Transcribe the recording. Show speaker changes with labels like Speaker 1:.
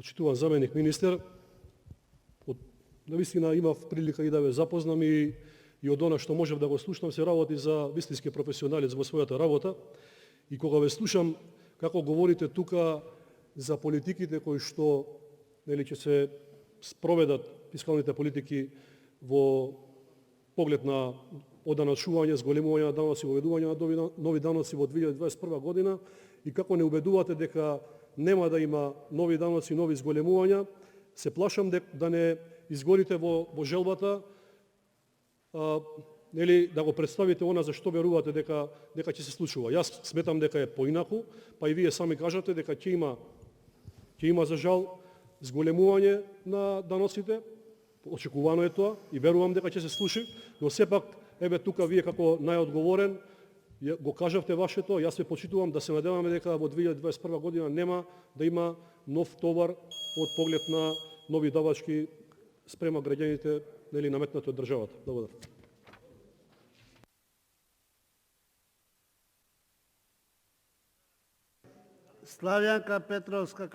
Speaker 1: почитуван заменик министер. Навистина имав прилика и да ве запознам и од она што можев да го слушнам се работи за вистински професионалец во својата работа. И кога ве слушам како говорите тука за политиките кои што ќе се спроведат фискалните политики во поглед на оданачување, зголемување на даноци, воведување на нови даноци во 2021 година и како не убедувате дека нема да има нови даноци, нови зголемувања, се плашам да не изгорите во желбата, да го представите она за што верувате дека ќе се случува. Јас сметам дека е поинаку, па и вие сами кажате дека ќе има за жал зголемување на даноците, очекувано е тоа и верувам дека ќе се случи, но сепак еве тука вие како најодговорен го кажавте вашето, јас ве почитувам, да се надеваме дека во 2021 година нема да има нов товар од поглед на нови давачки спрема граѓаните наметнати од државата. Благодарам.
Speaker 2: Славјанка Петровска